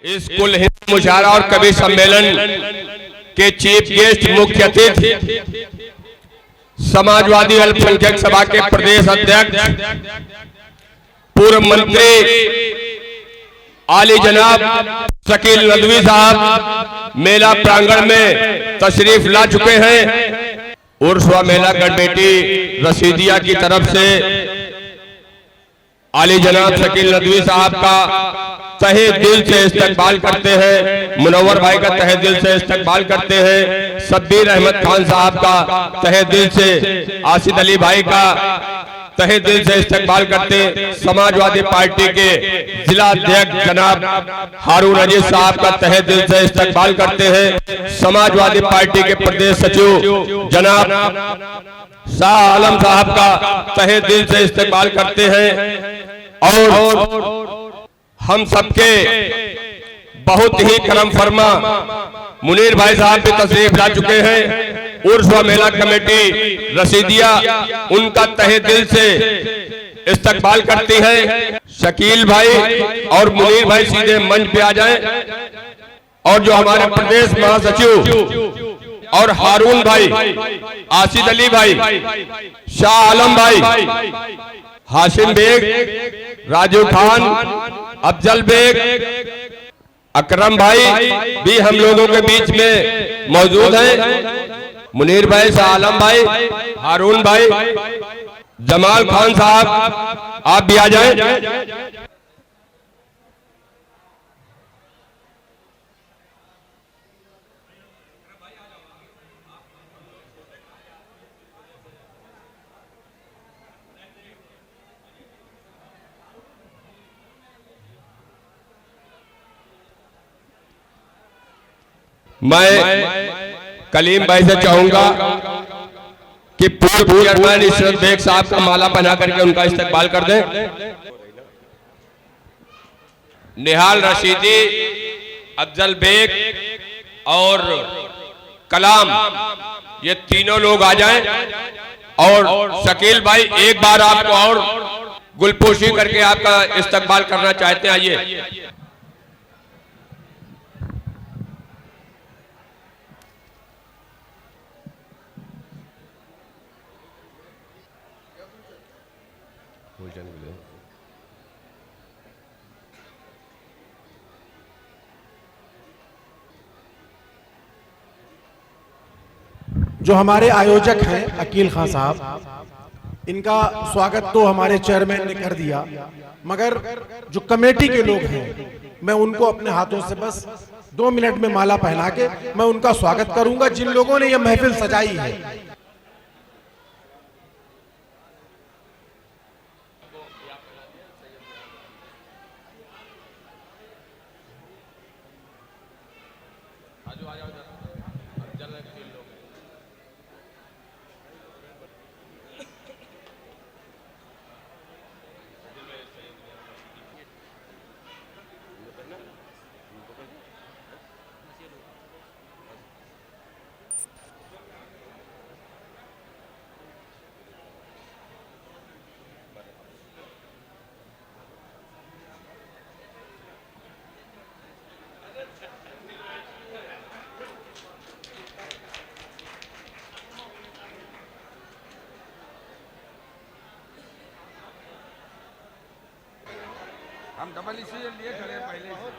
इस कुल हिंद मुशायरा और कवि सम्मेलन के चीफ गेस्ट मुख्य अतिथि समाजवादी अल्पसंख्यक सभा के प्रदेश अध्यक्ष पूर्व मंत्री आली जनाब शकील नदवी साहब मेला प्रांगण में तशरीफ ला चुके हैं। उर्सवा मेला गढ़बेटी रसीदिया की तरफ से आली जनाब शकील नदवी साहब का तहे दिल से इस्तकबाल करते हैं। मुनव्वर भाई का तहे दिल से इस्तकबाल करते हैं। शब्बीर अहमद खान साहब का तहे दिल से, आसिद अली भाई का तहे दिल से इस्तकबाल करते। समाजवादी पार्टी के जिला अध्यक्ष जनाब हारून अजीज साहब का तहे दिल से इस्तकबाल करते हैं। समाजवादी पार्टी के प्रदेश सचिव जनाब शाह आलम साहब का तहे दिल से इस्तकबाल करते हैं। और हम सबके बहुत ही करम फरमा मुनीर भाई साहब भी तशरीफ ला चुके हैं। उर्सवा मेला कमेटी रसीदिया उनका तहे दिल से इस्तकबाल करती है। शकील भाई और मुनीर भाई सीधे मंच पे आ जाएं। और जो हमारे प्रदेश महासचिव और हारून भाई, आसिद अली भाई, शाह आलम भाई, हाशिम बेग, राजू खान, अफजल बेग, अकरम भाई भी हम लोगों के बीच में मौजूद हैं। मुनीर भाई, शाह आलम भाई, हारून भाई, जमाल खान साहब आप भी आ जाएं। मैं कलीम भाई से चाहूंगा कि पूर्व चेयरमैन इशरत बेग साहब का माला पहना करके उनका इस्तकबाल कर दें। निहाल रशीदी, अफजल बेग और कलाम, ये तीनों लोग आ जाएं। और शकील भाई एक बार आपको और गुलपोशी करके आपका इस्तकबाल करना चाहते हैं, आइए। जो हमारे आयोजक हैं अकील खान साहब, इनका स्वागत तो हमारे चेयरमैन ने कर दिया, मगर जो कमेटी के लोग हैं मैं उनको अपने हाथों से बस 2 मिनट में माला पहना के मैं उनका स्वागत करूंगा, जिन लोगों ने यह महफिल सजाई है। हम डबल इसीलिए लिए खड़े पहले से।